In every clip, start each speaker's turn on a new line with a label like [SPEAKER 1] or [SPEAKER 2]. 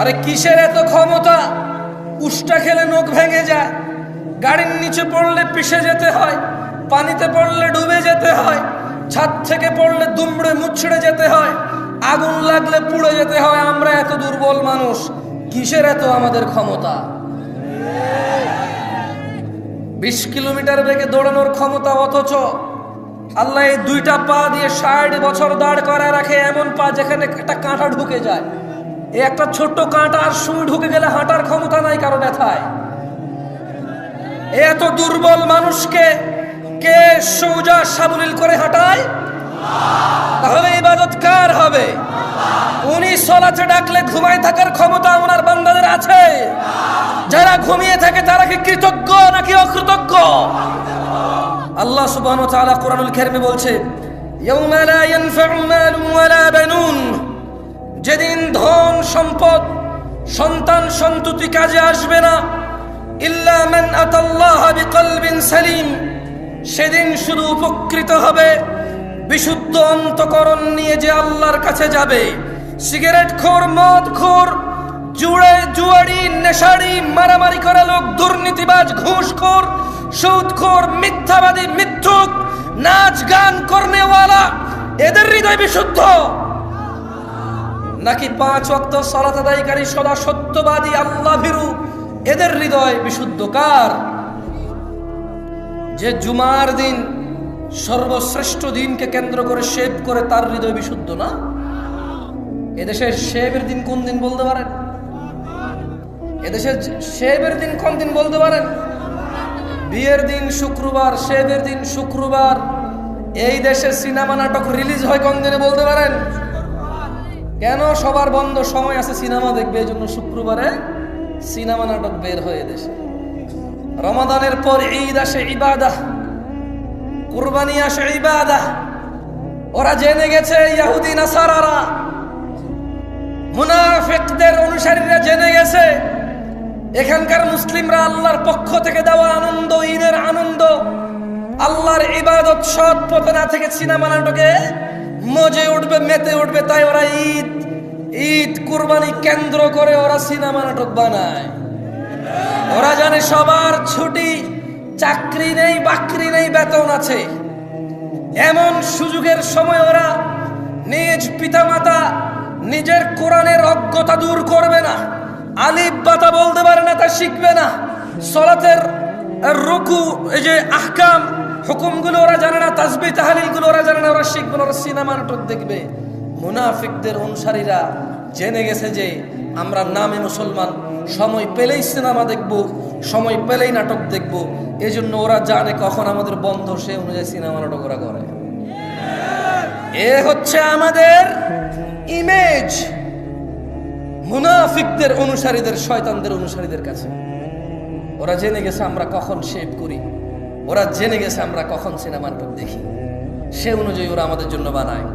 [SPEAKER 1] আরে কিসের এত ক্ষমতা? উষ্টা খেলে নখ ভেঙে যায়, গাড়ির নিচে পড়লে পিষে যেতে হয়, পানিতে পড়লে ডুবে যেতে হয়, ছাদ থেকে পড়লে দুমড়ে মুচড়ে যেতে হয়, আগুন লাগলে পুড়ে যেতে হয়। আমরা এত দুর্বল মানুষ, কিসের এত আমাদের ক্ষমতা? 20 কিলোমিটার বেগে দৌড়ানোর ক্ষমতা, অথচ আল্লাহ এই দুইটা পা দিয়ে 60 বছর দাঁড় করা রাখে, এমন পা যেখানে একটা কাঁটা ঢুকে যায়। এই একটা ছোট্ট কাঁটা আর সুই ঢুকে গেলে হাঁটার ক্ষমতা নাই কারো ব্যথায়। এত দুর্বল মানুষকে কে সোজা সাবলীল করে হাঁটায়? তাহলে ইবাদত কার হবে? উনি সালাতে ডাকলে ঘুমায় থাকার ক্ষমতা ওনার বান্দাদের আছে? যারা ঘুমিয়ে থাকে তারা কি কৃতজ্ঞ নাকি অকৃতজ্ঞ? আল্লাহ সুবহানাহু ওয়া তাআলা কোরআনুল কারীমে বলছে, ইয়াউমা লা ইয়ানফা'ু মালুন ওয়ালা বানুন, যেদিন ধন সম্পদ সন্তান সন্ততি কাজে আসবে না, ইল্লা মান আতাল্লাহা বিকলবিন সালিম, সেদিন শুধু উপকৃত হবে বিশুদ্ধ অন্তঃকরণ নিয়ে যে আল্লাহর কাছে যাবে। সিগারেটখোর, মদখোর, জুয়ারি, নেশারি, মারামারি করা লোক, দুর্নীতিবাজ, ঘুষখোর, সুদখোর, মিথ্যাবাদী, মিথ্যুক, নাচ গান করনেওয়ালা, এদের হৃদয় বিশুদ্ধ নাকি 5 ওয়াক্ত সালাত আদায়কারী, সদা সত্যবাদী, আল্লাহ ভীরু, এদের হৃদয় বিশুদ্ধ? কার? যে জুমার দিন সর্বশ্রেষ্ঠ দিনকে কেন্দ্র করে শেভ করে, তার হৃদয় বিশুদ্ধ না? এদেশের শেভের দিন কোন দিন বলতে পারেন? এদেশের শেভের দিন কোন দিন বলতে পারেন? বিয়ের দিন শুক্রবার, শেভের দিন শুক্রবার। এই দেশে সিনেমা নাটক রিলিজ হয় কোন দিনে বলতে পারেন? কেন? সবার বন্ধ সময় আছে সিনেমা দেখবে, এই জন্য শুক্রবারে সিনেমা নাটক বের হয় এদেশে। রমাদানের পর ঈদ আসে, ইবাদাহ, কুরবানি আসে, ইবাদাহ। ওরা জেনে গেছে, ইহুদি নাসারারা, মুনাফিকদের অনুসারীরা জেনে গেছে, এখানকার মুসলিমরা আল্লাহর পক্ষ থেকে দেওয়া আনন্দ, ঈদের আনন্দ, আল্লাহর ইবাদত সৎ পথে না থেকে সিনেমা নাটকে মজে উঠবে, মেতে উঠবে। তাই ওরা ঈদ কুরবানি কেন্দ্র করে ওরা সিনেমা নাটক বানায়। ওরা জানে সবার ছুটি, চাকরি নেই, বাকরি নেই, বেতন আছে। এমন সুযোগের সময় ওরা নিজ পিতামাতা, নিজের কোরআনের অজ্ঞতা দূর করবে না, আলিফ বাতা বলতে পারে না তা শিখবে না, সালাতের রুকু, এই যে আহকাম হুকুমগুলো ওরা জানে না, তাসবিহ তাহলিলগুলো ওরা জানে না, ওরা শিখবে না, ওরা সিনেমা নাটক দেখবে। মুনাফিকদের অনুসারীরা জেনে গেছে যে আমরা নামে মুসলমান, সময় পেলেই সিনেমা দেখব, সময় পেলেই নাটক দেখব। এই জন্য ওরা জানে কখন আমাদের বন্ধ, সে অনুযায়ী সিনেমা নাটক ওরা করে। এ হচ্ছে আমাদের ইমেজ মুনাফিকদের অনুসারীদের, শয়তানদের অনুসারীদের কাছে। ওরা জেনে গেছে আমরা কখন শেভ করি, ওরা জেনে গেছে আমরা কখন সিনেমা নাটক দেখি, সে অনুযায়ী ওরা আমাদের জন্য বানায়।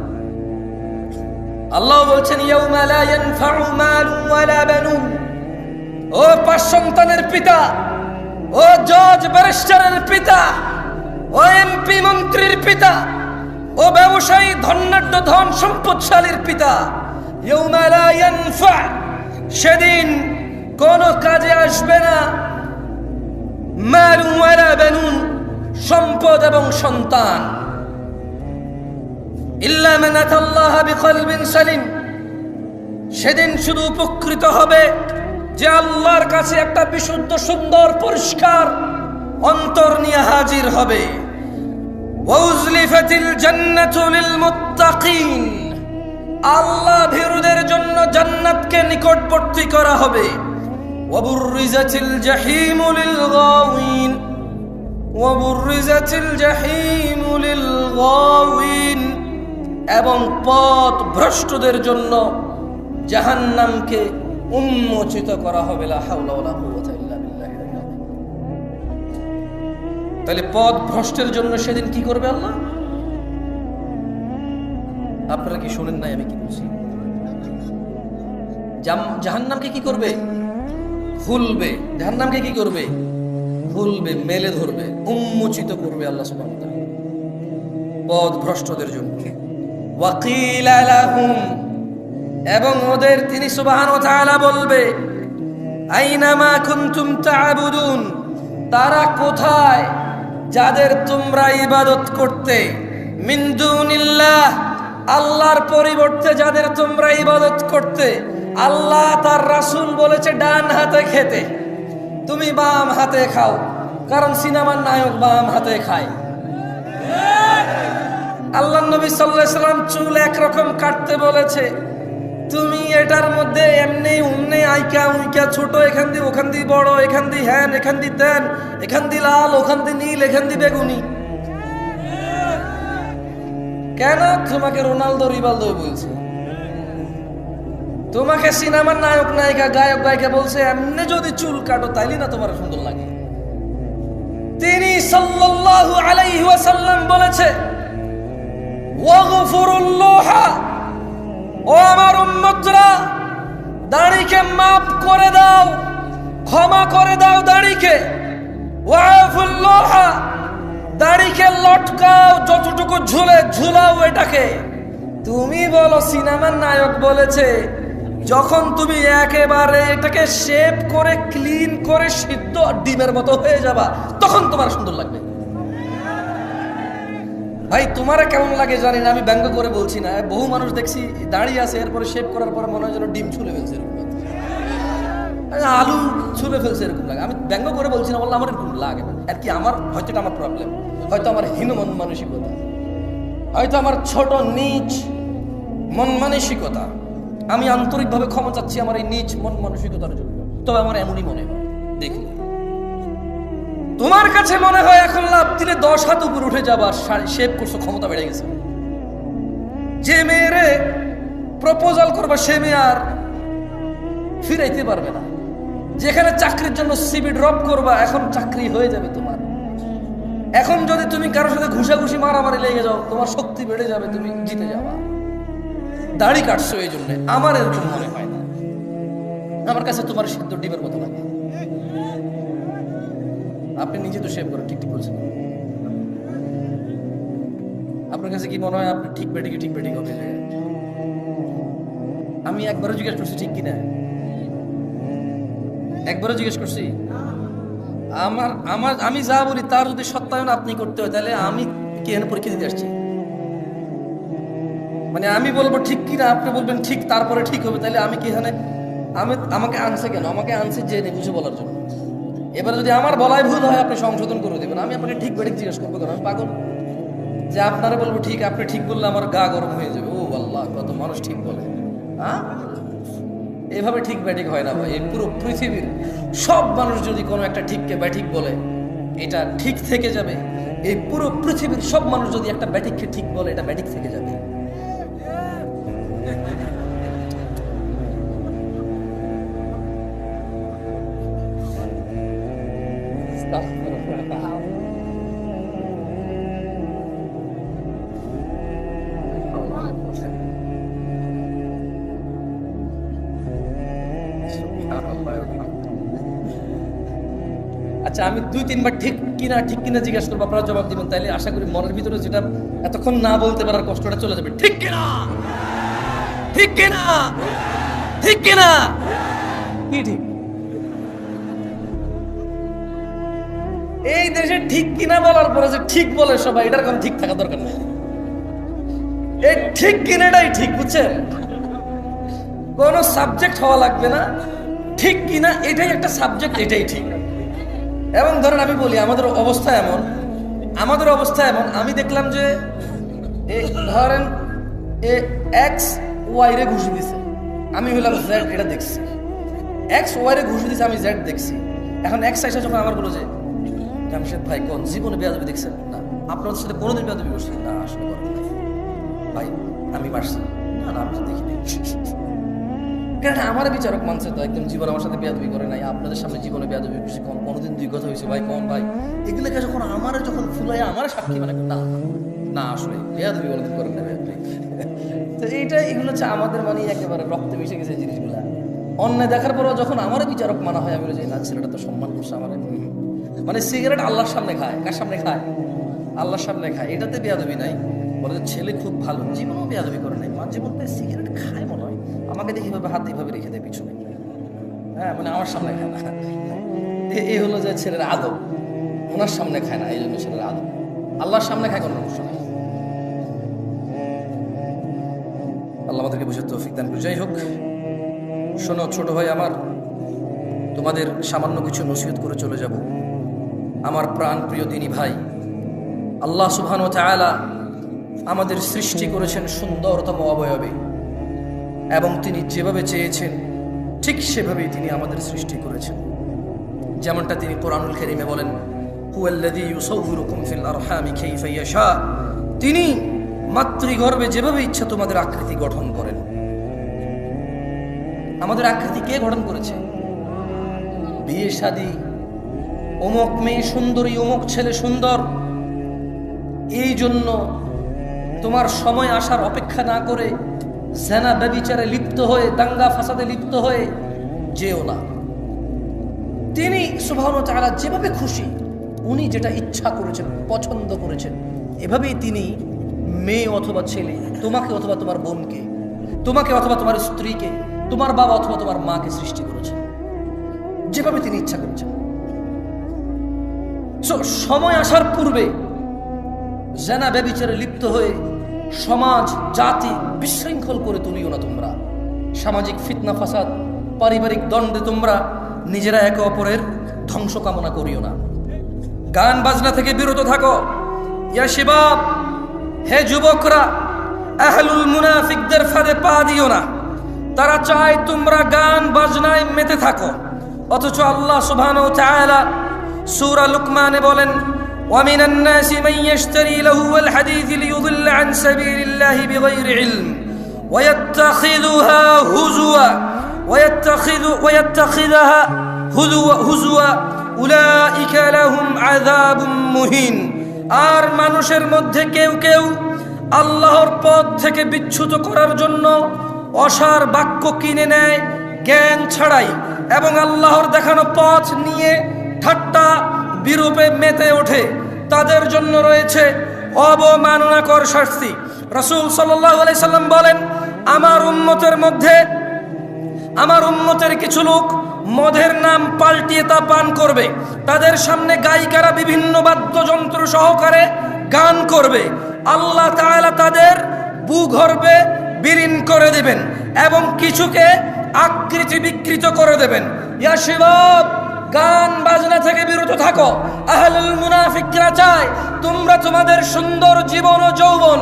[SPEAKER 1] আল্লাহ বলছেন, ইয়াউমা লা ইয়ানফা'ু মালুন ওয়ালা বানুন, ও 5 সন্তানের পিতা, ও জজ ব্যারিস্টারের পিতা, ও এমপি মন্ত্রীর পিতা, ও ব্যবসায়ী ধনাঢ্য ধন সম্পদশালীর পিতা, ইয়াউমা লা ইয়ানফা', সেদিন কোন কাজে আসবে না, মালুন ওয়ালা বানুন, সম্পদ এবং সন্তান, ইল্লা মান আতাল্লাহা বিকলবিন সালিম, সেদিন শুধু উপকৃত হবে যে আল্লাহর কাছে একটা বিশুদ্ধ, সুন্দর, পরিষ্কার অন্তর নিয়ে হাজির হবে। ওয়াউজলিফাতিল জান্নাতু লিল মুত্তাকিন, আল্লাহ ভীরুদের জন্য জান্নাতকে নিকটবর্তী করা হবে। ওয়াবুররিজাতিল জাহিমু লিল গাওয়িন, ওয়াবুররিজাতিল জাহিমু লিল গাওয়িন, এবং পথ ভ্রষ্টদের জন্য জাহান্নামকে উন্মোচিত করা হবে। লা হাওলা ওয়ালা কুওয়াতা ইল্লা বিল্লাহ। তাহলে পথ ভ্রষ্টের জন্য সেদিন কি করবে আল্লাহ? আপনারা কি শুনেন নাই আমি কি বলছি? জাহান্নামকে কি করবে? খুলবে। জাহান্নামকে কি করবে? খুলবে, মেলে ধরবে, উন্মোচিত করবে আল্লাহ সুবহানাহু ওয়া তাআলা পথ ভ্রষ্টদের জন্য। ওয়াকিলা লাহুম, এবং ওদের তিনি সুবহানাহু ওয়া তাআলা বলবে আইনামা কুনতুম তা'বুদুন, তারা কোথায় যাদের তোমরা ইবাদত করতে, মিন দুনিল্লাহ, আল্লাহর পরিবর্তে যাদের তোমরা ইবাদত করতে। আল্লাহ তার রাসূল বলেছে ডান হাতে খেতে, তুমি বাম হাতে খাও, কারণ সিনেমার নায়ক বাম হাতে খায়। আল্লাহ নবী সাল্লাল্লাহু আলাইহি সাল্লাম চুল একরকম কাটতে বলেছে, তুমি এটার মধ্যে এমনি উমনি আইকা উইকা ছোট, এখান দিয়ে ওখান দিয়ে বড়, এখান দিয়ে হ্যান এখান দিয়ে তেন, এখান দিয়ে লাল ওখান দিয়ে নীল এখান দিয়ে বেগুনি। কেন তোমাকে রোনালদো রিভালদো বলছে? তোমাকে সিনেমার নায়ক নায়িকা গায়ক গায়িকা বলছে এমনি যদি চুল কাটো তাইলে না তোমার সুন্দর লাগে। তিনি সাল্লাল্লাহু আলাইহি ওয়াসাল্লাম বলেছে ওয়াগফিরুল্লাহ, ও আমার উম্মতরা, দাড়িকে মাফ করে দাও, ক্ষমা করে দাও দাড়িকে। ওয়াফুল্লাহ, দাড়িকে লটকাও, যতটুকু ঝুলে ঝুলাও এটাকে। তুমি বলো সিনেমার নায়ক বলেছে যখন তুমি একেবারে এটাকে শেপ করে ক্লিন করে সিদ্ধ ডিমের মতো হয়ে যাবা তখন তোমার সুন্দর লাগবে। ভাই তোমার কেমন লাগে জানি না, আমি ব্যঙ্গ করে বলছি না। বহু মানুষ দেখছি দাঁড়িয়ে আছে, এরপরে শেভ করার পর মনে হয় যেন ডিম ছুলে ফেলছে, এরকম আলু ছুলে ফেলছে, এরকম লাগে। আমি ব্যঙ্গ করে বলছি না, বললাম আমার এরকম লাগে আর কি। আমার হয়তো এটা আমার প্রবলেম, হয়তো আমার হীন মন মানসিকতা, হয়তো আমার ছোট নিচ মন মানসিকতা। আমি আন্তরিকভাবে ক্ষমা চাচ্ছি আমার এই নিচ মন মানসিকতার জন্য। তবে আমার এমনই মনে হয়, দেখুন তোমার কাছে মনে হয় এখন লাভ দিলে 10 হাত উপর উঠে যাবার শেভ করছো, ক্ষমতা বেড়ে গেছে। যে মেয়েরে প্রপোজাল করবা সে মেয়ে আর ফিরাইতে পারবে না। যেখানে চাকরির জন্য সিভি ড্রপ করবা এখন চাকরি হয়ে যাবে তোমার। এখন যদি তুমি কারোর সাথে ঘুষাঘুষি মারামারি লেগে যাও তোমার শক্তি বেড়ে যাবে, তুমি জিতে যাবা। দাড়ি কাটছো এই জন্য, আমার এরকম মনে হয় না। আমার কাছে তোমার সিদ্ধ ডিমের মতো লাগে। আপনি নিজে তো শেভ করেন, ঠিক ঠিক বলছেন। আপনার কাছে কি মনে হয় আপনি ঠিক বেঠিক ঠিক বেঠিক হবে? আমি একবারও জিজ্ঞেস করছি ঠিক কিনা, একবারও জিজ্ঞেস করছি। আমি যা বলি তার যদি সত্যায়ন আপনি করতে হয় তাহলে আমি কি এখানে পরীক্ষা দিতে আসছি? মানে আমি বলবো ঠিক কিনা, আপনি বলবেন ঠিক, তারপরে ঠিক হবে, তাহলে আমি কি এখানে আমাকে আনছে কেন? আমাকে আনছে জেনে বুঝে বলার জন্য। এবার যদি আমার বলাই ভুল হয় আপনি সংশোধন করে দেবেন। আমি আপনাকে ঠিক বেঠিক জিজ্ঞেস করবো কেন? আমি পাগল যে আপনারা বলবো ঠিক, আপনি ঠিক বললে আমার গা গরম হয়ে যাবে। ও আল্লাহ, কত মানুষ ঠিক বলে। হ্যাঁ, এভাবে ঠিক ব্যাঠিক হয় না ভাই। এই পুরো পৃথিবীর সব মানুষ যদি কোনো একটা ঠিককে ব্যাঠিক বলে এটা ঠিক থেকে যাবে। এই পুরো পৃথিবীর সব মানুষ যদি একটা ব্যাঠিককে ঠিক বলে এটা ব্যাঠিক থেকে যাবে। আচ্ছা, আমি 2-3 বার ঠিক কিনা জিজ্ঞাসা করবো, আপনারা জবাব দিবেন। তাইলে আশা করি মনের ভিতরে যেটা এতক্ষণ না বলতে পারার কষ্টটা চলে যাবে। ঠিক কিনা, ঠিক কিনা, ঠিক কিনা, কি ঠিক? এই দেশে ঠিক কিনা বলার পরে যে ঠিক বলে সবাই, এটার কোনো ঠিক থাকা দরকার নেই। এই ঠিক কিনাটাই ঠিক, বুঝছেন? কোন সাবজেক্ট হওয়া লাগবে না, ঠিক কিনা এটাই একটা সাবজেক্ট, এটাই ঠিক। এবং ধরেন আমি বলি আমাদের অবস্থা এমন, আমি দেখলাম যে ধরেন এক্স ওয়াই রে ঘুষি দিছে, আমি হইলাম জেড, এটা দেখছি। এক্স ওয়াই রে ঘুষি দিছে, আমি জেড দেখছি। এখন এক্স আইসা যখন আমার বলো যে জামশেদ ভাই কোন জীবনে বেয়াদবি দেখছেন? না। আপনাদের সাথে কোনোদিন বেয়াদবি করছি না? আসলে ভাই আমি পারছি না, আমি তো দেখিনি। কেন আমার বিচারক মানছে তো একদম জীবন আমার সাথে বেয়াদবি করে নাই। আপনাদের সামনে জীবনে বেয়াদবি করছি কোনোদিন 2 কথা হয়েছে ভাই? কোন ভাই এগুলোকে যখন যখন ফুলাই আমার সাক্ষী মানে না আসলে বেয়াদবি কোনোদিন করেন না। তো এগুলো হচ্ছে আমাদের মানে একেবারে রক্তে মিশে গেছে জিনিসগুলা। অন্যায় দেখার পরও যখন আমার বিচারক মানা হয় আমি বলি যে না, ছেলেটা তো সম্মান করছে আমার। মানে সিগারেট আল্লাহর সামনে খায়, কার সামনে খায়? আল্লাহর সামনে খায়, এটাতে বেয়াদবি নাই। বলে ছেলে খুব ভালো, জীবনেও বেয়াদবি করে নাই, মাঝে মধ্যে সিগারেট খায় মনে হয়, আমাকে দেখে এভাবে হাত এইভাবে রেখে দেয় পিছনে, হ্যাঁ মানে আমার সামনে খায় না। এই হলো যে ছেলের আদব, ওনার সামনে খায় না, এই জন্য ছেলের আদব। আল্লাহর সামনে খায় কোনো সমস্যা নেই। আল্লাহ আমাদেরকে বুঝে তৌফিক দান করুন। যাই হোক, শোনো ছোট ভাই আমার, তোমাদের সামান্য কিছু নসিহত করে চলে যাব। আমার প্রাণ প্রিয় দিনী ভাই, আল্লাহ সুবহানাহু ওয়া তাআলা আমাদের সৃষ্টি করেছেন সুন্দরতম অবয়বে, এবং তিনি যেভাবে চেয়েছেন ঠিক সেভাবেই তিনি আমাদের সৃষ্টি করেছেন। যেমনটা তিনি কোরআনুল কারীমে বলেন, হুয়াল্লাযী ইউসাউবিরুকুম ফিল আরহামি কাইফা ইয়াশা, তিনি মাতৃগর্ভে যেভাবে ইচ্ছা তোমাদের আকৃতি গঠন করেন। আমাদের আকৃতি কে গঠন করেছে? বিয়ে শাদী, অমুক মেয়ে সুন্দরী, অমুক ছেলে সুন্দর, এই জন্য তোমার সময় আসার অপেক্ষা না করে জেনা ব্যভিচারে লিপ্ত হয়ে, দাঙ্গা ফাসাদে লিপ্ত হয়ে যেও না। তিনি সুবহানাহু ওয়া তাআলা যেভাবে খুশি, উনি যেটা ইচ্ছা করেছেন, পছন্দ করেছেন, এভাবেই তিনি মেয়ে অথবা ছেলে, তোমাকে অথবা তোমার বোনকে, তোমাকে অথবা তোমার স্ত্রীকে, তোমার বাবা অথবা তোমার মাকে সৃষ্টি করেছেন যেভাবে তিনি ইচ্ছা করেছেন। সময় আসার পূর্বে জেনা ব্যভিচারে লিপ্ত হয়ে সমাজ জাতি বিশৃঙ্খল করে তুলিও না তোমরা। সামাজিক ফিতনা ফাসাদ, পারিবারিক দ্বন্দ্বে তোমরা নিজেরা একে অপরের ধ্বংস কামনা করিও না। গান বাজনা থেকে বিরত থাকো। ইয়া শিবাব, হে যুবকরা, আহলুল মুনাফিকদের ফাঁদে পা দিও না। তারা চায় তোমরা গান বাজনায় মেতে থাকো, অথচ আল্লাহ সুবহানাহু ওয়া তাআলা সূরা লুকমানে বলেন, ومن الناس من يشتري لهو الحديث ليضل عن سبيل الله بغير علم ويتخذها هزوا أولئك لهم عذاب مهين। আর মানুষের মধ্যে কেউ কেউ আল্লাহর পথ থেকে বিচ্যুত করার জন্য অসার বাক্য কিনে নেয় জ্ঞান ছাড়াই, এবং আল্লাহর দেখানো পথ নিয়ে ঠাট্টা বিরূপে মেতে ওঠে। তাদের জন্য রয়েছে অবমাননাকর শাস্তি। রাসূল সাল্লাল্লাহু আলাইহি সাল্লাম বলেন, আমার উম্মতের কিছু লোক মদের নাম পাল্টিয়ে তা পান করবে। তাদের সামনে গায়িকারা বিভিন্ন বাদ্যযন্ত্র সহকারে গান করবে। আল্লাহ তাআলা তাদের ভূগর্ভে বিলীন করে দেবেন এবং কিছুকে আকৃতি বিকৃত করে দেবেন। ইয়া শিবাব, গান বাজনা থেকে বিরত থাকো। আহলুল মুনাফিকরা চায় তোমরা তোমাদের সুন্দর জীবন ও যৌবন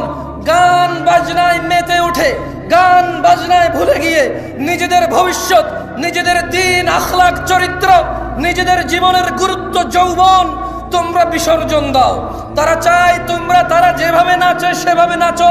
[SPEAKER 1] গান বাজনায় মেতে উঠে, গান বাজনায় ভুলে গিয়ে নিজেদের ভবিষ্যৎ, নিজেদের দ্বীন, আখলাক, চরিত্র, নিজেদের জীবনের গুরুত্ব, যৌবন তোমরা বিসর্জন দাও। তারা চায় তোমরা, তারা যেভাবে নাচে সেভাবে নাচো,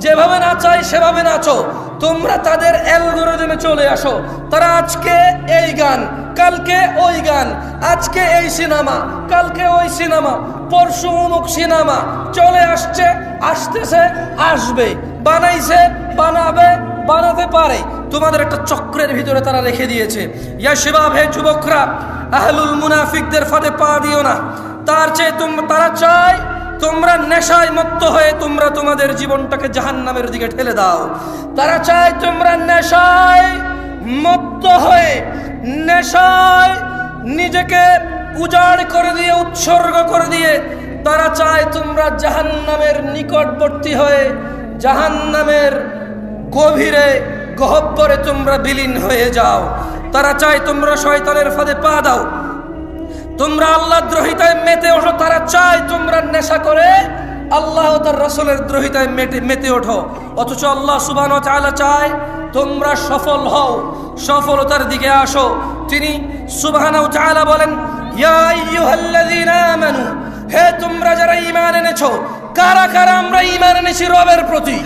[SPEAKER 1] যেভাবে নাচায় সেভাবে নাচো। তোমরা তাদের অ্যালগরিদমে চলে আসো। তারা আজকে এই গান, কালকে ওই গান, আজকে এই সিনেমা, কালকে ওই সিনেমা, পরশু অমুক সিনেমা চলে আসছে, আসতেছে, আসবে, বানাইছে, বানাবে, বানাতে পারে। তোমাদের একটা চক্রের ভিতরে তারা রেখে দিয়েছে। ইয়া শিবাব, হে যুবকরা, আহলুল মুনাফিকদের ফাঁদে পা দিও না। তার চেয়ে তারা চায় তোমরা নেশায় মত্ত হয়ে তোমরা তোমাদের জীবনটাকে জাহান্নামের দিকে ঠেলে দাও। তারা চায় তোমরা নেশায় মত্ত হয়ে, নেশায় নিজেকে উজাড় করে দিয়ে, উৎসর্গ করে দিয়ে তারা চায় তোমরা জাহান্নামের নিকটবর্তী হয়ে, জাহান্নামের গভীরে গহ্বরে তোমরা বিলীন হয়ে যাও। তারা চায় তোমরা শয়তানের ফাঁদে পা দাও, তোমরা আল্লাহ দ্রোহিতায় মেতে ওঠো। তারা চায় তোমরা নেশা করে আল্লাহ ও তার রাসূলের দ্রোহিতায় মেতে ওঠো। অথচ আল্লাহ সুবহানাহু ওয়া তাআলা চায় তোমরা সফল হও, সফলতার দিকে আসো। তিনি সুবহানাহু ওয়া তাআলা বলেন, ইয়া আইয়ুহাল্লাযীনা আমানু, হে তোমরা যারা ঈমান এনেছো। কারা কারা আমরা ঈমান এনেছি রবের প্রতি?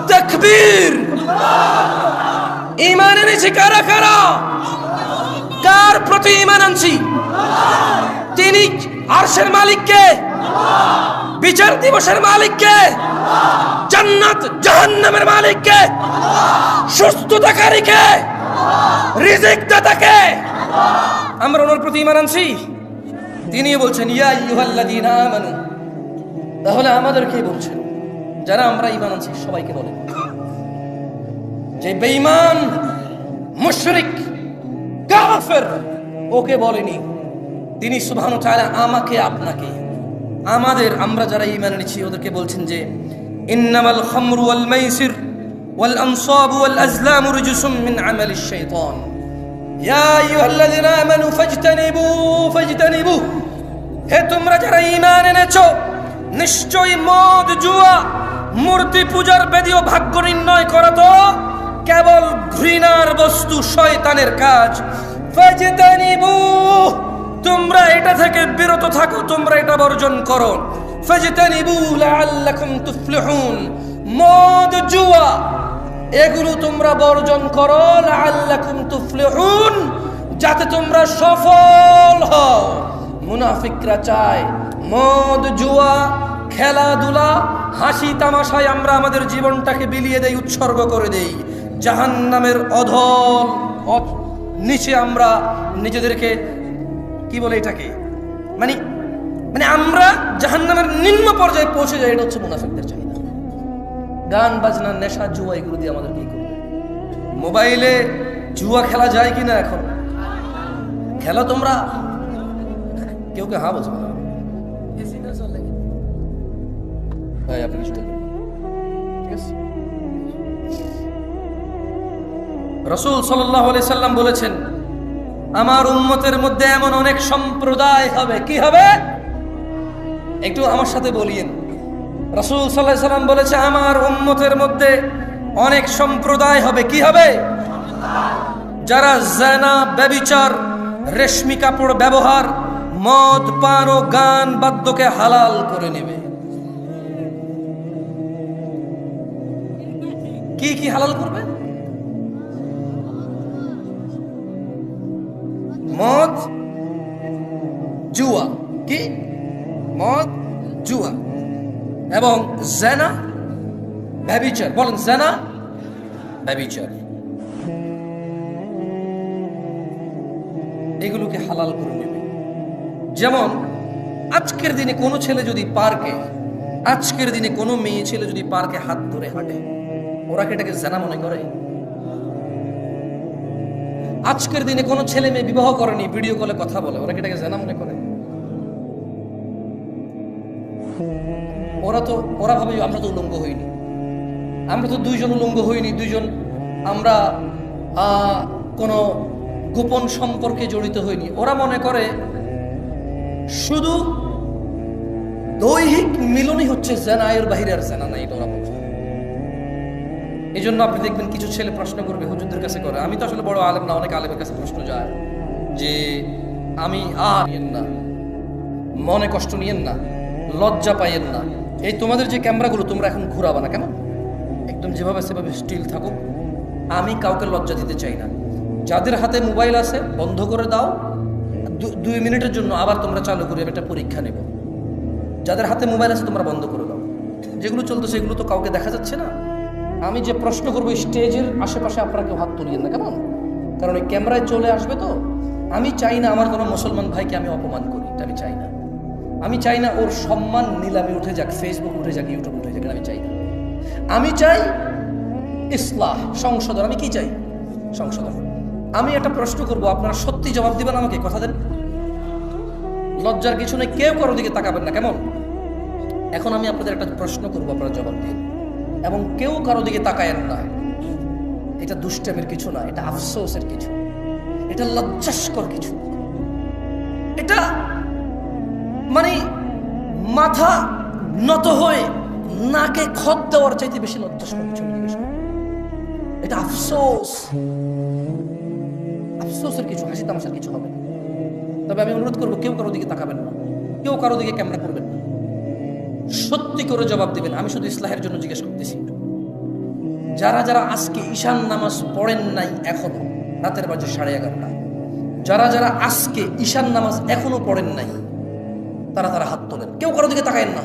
[SPEAKER 1] তাকবীর! ঈমান এনেছি কারা কারা? কার প্রতি ঈমান আনছি? তিনি আরশের মালিককে, বিচার দিবসের মালিককে, জান্নাত জাহান্নামের মালিককে, সুস্থতাকারীকে, রিজিক দাতাকে আমরা ওনার প্রতি ঈমান আনছি। তিনি বলছেন, ইয়া আইয়ুহাল্লাযীনা আমানু। তাহলে আমাদেরকে বলছেন, যারা আমরা ঈমান আনছি সবাইকে বলেন। যে বেঈমান মুশরিক কাফের ওকে বলেনি, তিনি সুবহানাহু ওয়া তাআলা আমাকে আপনাকে আমরা যারা ঈমান এনেছি ওদেরকে বলছেন যে ইন্নামাল খামরু ওয়াল মাইসির ওয়াল আনসাবু ওয়াল আজলামু রিজসুম মিন আমালিশ শাইতান ইয়া আইয়ুহাল্লাযিনা আমানু ফাজতানিবু হে তোমরা যারা ঈমান এনেছো নিশ্চয়ই মদ জুয়া মূর্তি পূজার বেদী ও ভাগ্য নির্ণয় করা তো কেবল ঘৃণার বস্তু, শয়তানের কাজ। ফাজতানিবু তোমরা এটা থেকে বিরত থাকো, তোমরা এটা বর্জন করো। ফাজতানিবু লাআল্লাকুম তুফলিহুন মদ জুয়া এগুলো তোমরা বর্জন করো, লাআল্লাকুম তুফলিহুন যাতে তোমরা সফল হও। মুনাফিকরা চায় মদ জুয়া খেলাধুলা হাসি তামাশায় আমরা আমাদের জীবনটাকে বিলিয়ে দেই, উৎসর্গ করে দেই। জাহান্নামের অধল নিচে আমরা নিজেদেরকে কি বলে এটাকে মানে আমরা জাহান্নামের নিম্ন পর্যায়ে পৌঁছে যাই। এটা হচ্ছে মুনাফিকদের চাহিদা। গান বাজনা নেশা জুয়া এগুলো দিয়ে আমাদের কি করবে? মোবাইলে জুয়া খেলা যায় কিনা? এখন খেলা তোমরা কেউ কে হা বলছো না? আপনি কিছু বলবেন? ঠিক আছে। রাসূল সাল্লাল্লাহু আলাইহি সাল্লাম বলেছেন আমার উম্মতের মধ্যে এমন অনেক সম্প্রদায় হবে। কি হবে? একটু আমার সাথে বলিয়েন। রাসূল সাল্লাল্লাহু আলাইহি সাল্লাম বলেছে আমার উম্মতের মধ্যে অনেক সম্প্রদায় হবে। কি হবে? যারা জিনা, ব্যভিচার, রেশমি কাপড় ব্যবহার, মদ পান ও গান বাদ্যকে হালাল করে নেবে। কি কি হালাল করবে? মদ জুয়া, কি মদ জুয়া এবং জিনা ব্যভিচার। বলেন জিনা ব্যভিচার এগুলোকে হালাল করে নেবে। যেমন আজকের দিনে কোনো ছেলে যদি কোনো মেয়ে ছেলে যদি পার্কে হাত ধরে হাঁটে, ওরা কি এটাকে জিনা মনে করে? আজকের দিনে কোনো ছেলে মেয়ে বিবাহ করেনি, ভিডিও কলে কথা বলে, ওরা কি এটাকে জিনা মনে করে? ওরা ভাবে আমরা তো উলঙ্গ হইনি, আমরা তো দুইজন উলঙ্গ হইনি, দুইজন আমরা কোনো গোপন সম্পর্কে জড়িত হইনি। ওরা মনে করে শুধু দৈহিক মিলনই হচ্ছে জিনা, এর বাইরে আর জিনা নাই। এটা ওরা বলছে। এই জন্য আপনি দেখবেন কিছু ছেলে প্রশ্ন করবে, হুজুরদের কাছে করে। আমি তো আসলে বড় আলেম না, অনেক আলেমের কাছে প্রশ্ন যায় যে আমি নিয়েন না, মনে কষ্ট নিয়েন না, লজ্জা পাইয়েন না, এই তোমাদের যে ক্যামেরাগুলো তোমরা এখন ঘুরাবা না কেন? একদম যেভাবে সেভাবে স্টিল থাকো। আমি কাউকে লজ্জা দিতে চাই না। যাদের হাতে মোবাইল আছে বন্ধ করে দাও, 2 মিনিটের জন্য আবার তোমরা চালু করে একটা পরীক্ষা নেব। যাদের হাতে মোবাইল আছে তোমরা বন্ধ করে দাও। যেগুলো চলতেছে এগুলো তো কাউকে দেখা যাচ্ছে না। আমি যে প্রশ্ন করবো স্টেজের আশেপাশে আপনারা কেউ হাত তুলিয়েন না, কেমন? কারণ ওই ক্যামেরায় চলে আসবে তো। আমি চাই না আমার কোনো মুসলমান ভাইকে আমি অপমান করি, এটা আমি চাই না। আমি চাই না ওর সম্মান নিলামে উঠে যাক, ফেসবুক উঠে যাক, ইউটিউব উঠে যাক, আমি চাই না। আমি চাই ইসলাহ, সংশোধন। আমি কি চাই? সংশোধন। আমি একটা প্রশ্ন করবো, আপনারা সত্যি জবাব দিবেন আমাকে, কথা দেন। লজ্জার কিছু নেই, কেউ কারোর দিকে তাকাবেন না, কেমন? এখন আমি আপনাদের একটা প্রশ্ন করবো, আপনারা জবাব দিন এবং কেউ কারো দিকে তাকায়েন না। এটা দুষ্টামের কিছু না, এটা আফসোসের কিছু, এটা লজ্জাস্কর কিছু। এটা মানে মাথা নত হয়ে নাকে খত দেওয়ার চাইতে বেশি লজ্জাস্কর কিছু। এটা আফসোসের কিছু, হাসি তামাশার কিছু হবে না। তবে আমি অনুরোধ করবো কেউ কারো দিকে তাকাবেন না, কেউ কারো দিকে ক্যামেরা করবেন না, সত্যি করে জবাব দিবেন। আমি শুধু ইসলাহের জন্য জিজ্ঞেস করতেছি। যারা যারা আজকে ঈশান নামাজ পড়েন নাই এখনো, রাতের বাজে 11:30, যারা যারা আজকে ঈশান নামাজ এখনো পড়েন নাই তারা হাত তোলেন। কেউ কারো দিকে তাকায়েন না,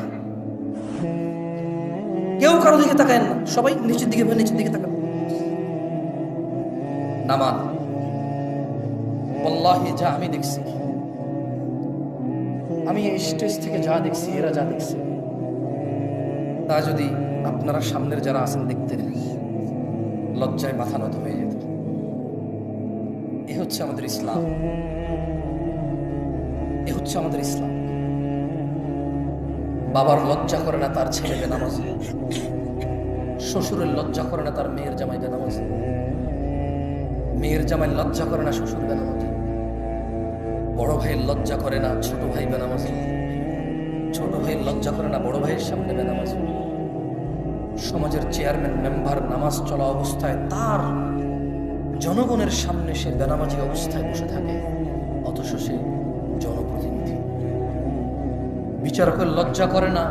[SPEAKER 1] কেউ কারো দিকে তাকায়েন না, সবাই নিচের দিকে তাকান। নামান ওয়াল্লাহি যা আমি দেখছি, আমি এই স্টেজ থেকে যা দেখছি, এরা যা দেখছে, তা যদি আপনারা সামনের যারা আছেন দেখতেন, লজ্জায় মাথা নত হয়ে যেত। এ হচ্ছে আমাদের ইসলাম, এ হচ্ছে আমাদের ইসলাম। বাবার লজ্জা করে না তার ছেলে বেনামাজি, শ্বশুরের লজ্জা করে না তার মেয়ের জামাই বেনামাজি, মেয়ের জামাই লজ্জা করে না শ্বশুর বেনামাজি, বড় ভাইয়ের লজ্জা করে না ছোট ভাই বেনামাজি, ছোট ভাইয়ের লজ্জা করে না বড় ভাইয়ের সামনে বেনামাজি। সমাজের চেয়ারম্যান মেম্বার নামাজ চলা অবস্থায় তার জনগণের সামনে সে বেনামাজি অবস্থায় বসে থাকে, অথচ সে জনপ্রতিনিধি। বিচারকের লজ্জা করে না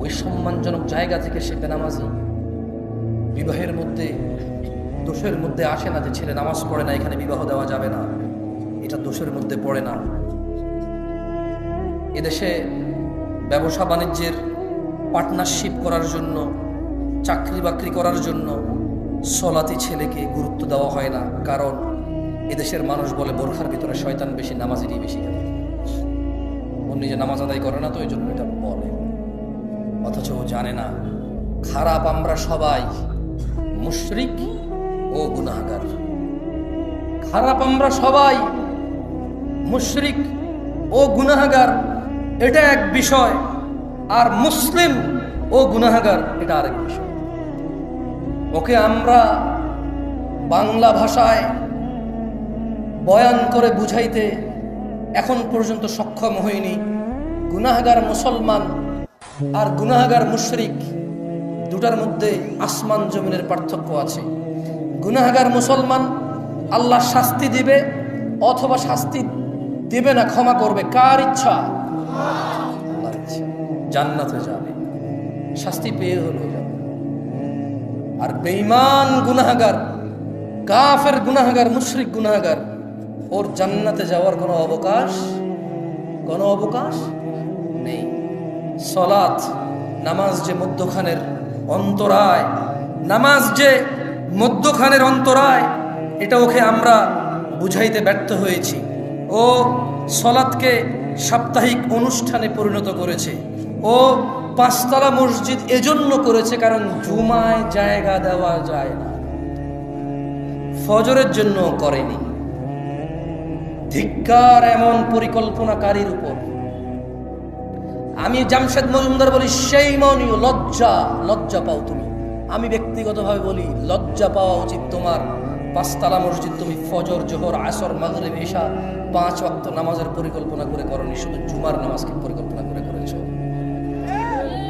[SPEAKER 1] ওই সম্মানজনক জায়গা থেকে সে বেনামাজি। বিবাহের মধ্যে দোষের মধ্যে আসে না যে ছেলে নামাজ পড়ে না, এখানে বিবাহ দেওয়া যাবে না, এটা দোষের মধ্যে পড়ে না। এদেশে ব্যবসা বাণিজ্যের পার্টনারশিপ করার জন্য, চাকরি বাকরি করার জন্য সলাতি ছেলেকে গুরুত্ব দেওয়া হয় না, কারণ এদেশের মানুষ বলে বোরখার ভিতরে শয়তান বেশি, নামাজেরই বেশি। কেন? ও নিজে নামাজ আদায় করে না, তো এই জন্য এটা বলে, অথচ ও জানে না খারাপ আমরা সবাই মুশরিক ও গুনাহগার। খারাপ আমরা সবাই মুশরিক ও গুনাহগার, এটা এক বিষয়, আর মুসলিম ও গুনাহগার এটা আরেক বিষয়। ওকে আমরা বাংলা ভাষায় বয়ান করে বুঝাইতে এখন পর্যন্ত সক্ষম হইনি। গুনাহগার মুসলমান আর গুনাহগার মুশরিক দুটার মধ্যে আসমান জমিনের পার্থক্য আছে। গুনাহগার মুসলমান আল্লাহ শাস্তি দিবে অথবা শাস্তি দিবে না, ক্ষমা করবে, কার ইচ্ছা? আল্লাহর ইচ্ছা। জান্নাতে যাবে, শাস্তি পেয়ে হলেও যাবে। আর বেঈমান গুনাহগার, কাফের গুনাহগার, মুশরিক গুনাহগার, ওর জান্নাতে যাওয়ার কোনো অবকাশ নেই। সালাত, নামাজ যে মধ্যখানের অন্তরায়, নামাজ যে মধ্যখানের অন্তরায়, এটা ওকে আমরা বুঝাইতে ব্যর্থ হয়েছি। ও সালাতকে সাপ্তাহিক অনুষ্ঠানে পরিণত করেছে। ও পাঁচতলা মসজিদ এজন্য করেছে কারণ জুমায় জায়গা দেওয়া যায় না, ফজরের জন্য করেনি। ধিক্কার এমন পরিকল্পনাকারীর উপর। আমি জামশেদ মজুমদার বলি, সেই মনীয় লজ্জা পাও তুমি। আমি ব্যক্তিগতভাবে বলি, লজ্জা পাওয়া উচিত তোমার। পাঁচতলা মসজিদ তুমি ফজর, জোহর, আসর, মাগরিব, ইশা 5 ওয়াক্ত নামাজের পরিকল্পনা করে করনি, শুধু জুমার নামাজকে পরিকল্পনা করে করেছো।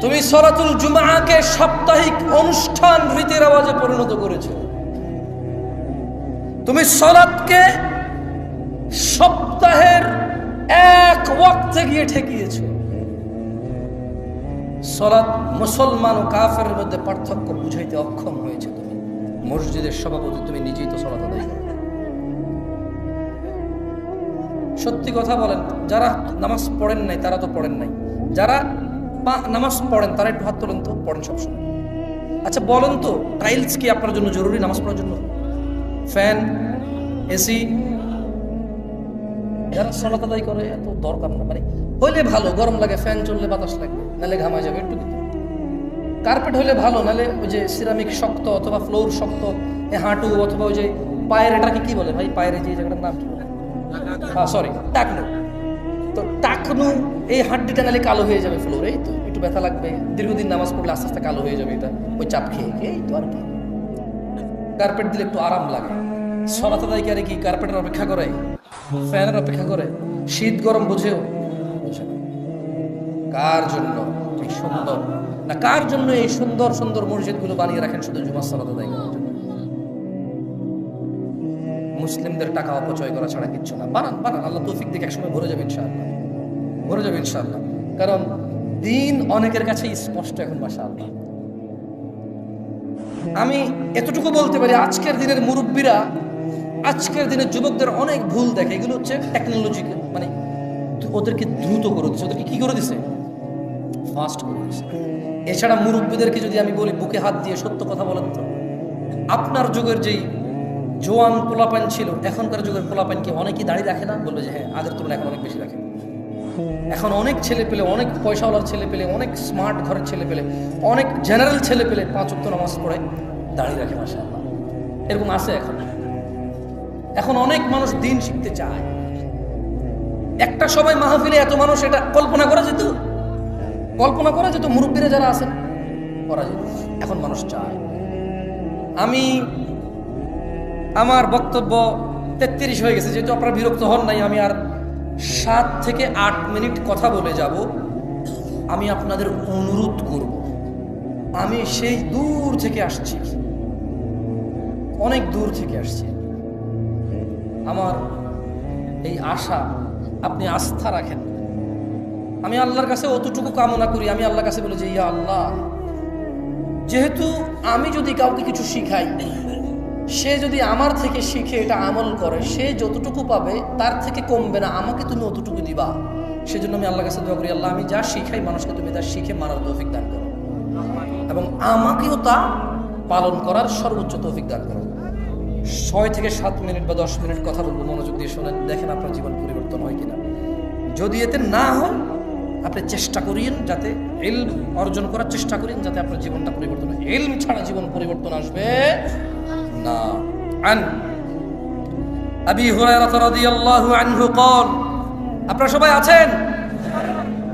[SPEAKER 1] তুমি সলাতুল জুমাকে সাপ্তাহিক অনুষ্ঠান রীতির আওয়াজে পরিণত করেছো। তুমি সালাতকে সপ্তাহের এক ওয়াক্তে গিয়ে ঠেকিয়েছো। সালাত মুসলমান ও কাফের মধ্যে পার্থক্য বুঝাইতে অক্ষম হয়েছে তুমি। মসজিদের সভাপতি, তুমি নিজেই তো সালাত আদায় করো। সত্যি কথা বলেন, যারা নামাজ পড়েন নাই তারা তো পড়েন নাই, যারা নামাজ পড়েন তারা একটু হাত তোলেন তো, পড়েন সবসময়। আচ্ছা বলেন তো, টাইলস কি আপনার জন্য জরুরি নামাজ পড়ার জন্য? ফ্যান, এসি, যারা সালাত আদায় করে এত দরকার না, মানে হইলে ভালো, গরম লাগে, ফ্যান চললে বাতাস লাগবে, নাহলে ঘামায় যাবে একটু। কার্পেট হইলে ভালো, নাহলে ওই যে সিরামিক শক্ত অথবা ফ্লোর শক্ত, হাঁটু অথবা ওই যে পায়ের, এটাকে কি বলে ভাই, পায়ের যে জায়গাটার নাম কি বলে? সরি, টাকনু। তো টাকনু, এই হাড্ডিটা নাহলে কালো হয়ে যাবে ফ্লোরে, এই তো একটু ব্যথা লাগবে, দীর্ঘদিন নামাজ পড়লে আস্তে আস্তে কালো হয়ে যাবে এটা, ওই চাপ খেয়ে এই তো। আর কি কার্পেট দিলে একটু আরাম লাগে। সালাত আদায়কারী কি কার্পেটের অপেক্ষা করে? ফ্যানের অপেক্ষা করে? শীত গরম বুঝেও কার জন্য এই সুন্দর না, কার জন্য এই সুন্দর সুন্দর মসজিদগুলো বানিয়ে রাখেন? শুধু জুমার সালাত আদায় করার জন্য। মুসলিমদের টাকা অপচয় করা ছাড়া কিচ্ছু না। বানান, আল্লাহ তৌফিক দিকে একসময় ভরে যাবে ইনশাআল্লাহ, কারণ দিন অনেকের কাছে স্পষ্ট এখন, মাশাআল্লাহ। আমি এতটুকু বলতে পারি, আজকের দিনের মুরব্বীরা, আজকের দিনের যুবকদের অনেক ভুল দেখে। এগুলো হচ্ছে টেকনোলজি, মানে ওদেরকে দ্রুত করে দিচ্ছে, ওদেরকে কি করে দিছে? ফাস্ট করে দিছে। এছাড়া মুরব্বীদেরকে যদি আমি বলি, বুকে হাত দিয়ে সত্য কথা বলেন তো, আপনার যুগের যেই জোয়ান পোলাপান ছিল, এখনকার যুগের পোলাপান কি অনেকেই দাড়ি রাখে না? বলবে যে হ্যাঁ, আগের তুলনায় এখন অনেক বেশি রাখে। এখন অনেক ছেলে পেলে, অনেক পয়সাওয়ালার ছেলে পেলে, অনেক স্মার্ট ঘরের ছেলে পেলে, অনেক জেনারেল ছেলে পেলে 5 ওয়াক্ত নামাজ পড়ে, দাড়ি রাখে মাশাআল্লাহ, এরকম আছে এখন। এখন অনেক মানুষ দিন শিখতে চায়। একটা সময় মাহফিলে এত মানুষ, এটা কল্পনা করা যেত, মুরব্বীরা যারা আছেন করা যেত। এখন মানুষ চায়। আমি আমার বক্তব্য 33 হয়ে গেছে, যেহেতু আপনারা বিরক্ত হন নাই, আমি আর 7 থেকে 8 মিনিট কথা বলে যাব। আমি আপনাদের অনুরোধ করব, আমি সেই দূর থেকে আসছি, অনেক দূর থেকে আসছি। আমার এই আশা আপনি আস্থা রাখেন। আমি আল্লাহর কাছে অতটুকু কামনা করি, আমি আল্লাহর কাছে বলি যে ইয়া আল্লাহ, যেহেতু আমি যদি কাউকে কিছু শিখাই, সে যদি আমার থেকে শিখে এটা আমল করে, সে যতটুকু পাবে তার থেকে কমবে না, আমাকে তুমি অতটুকু দিবা। সেজন্য আমি আল্লাহর কাছে দোয়া করি, আল্লাহ আমি যা শিখাই মানুষকে তুমি তা শিখে মানার তৌফিক দান করো, এবং আমাকেও তা পালন করার সর্বোচ্চ তৌফিক দান করো। 6 থেকে 7 মিনিট বা 10 মিনিট কথা বলবো, মনোযোগ দিয়ে শোনেন, দেখেন আপনার জীবন পরিবর্তন হয় কিনা। যদি এতে না হয়, আপনি চেষ্টা করিয়েন যাতে ইলম অর্জন করার চেষ্টা করেন, যাতে আপনার জীবনটা পরিবর্তন হয়। ইলম ছাড়া জীবন পরিবর্তন আসবে না। আন আবি হুরায়রা রাদিয়াল্লাহু আনহু قال, আপনারা সবাই আছেন?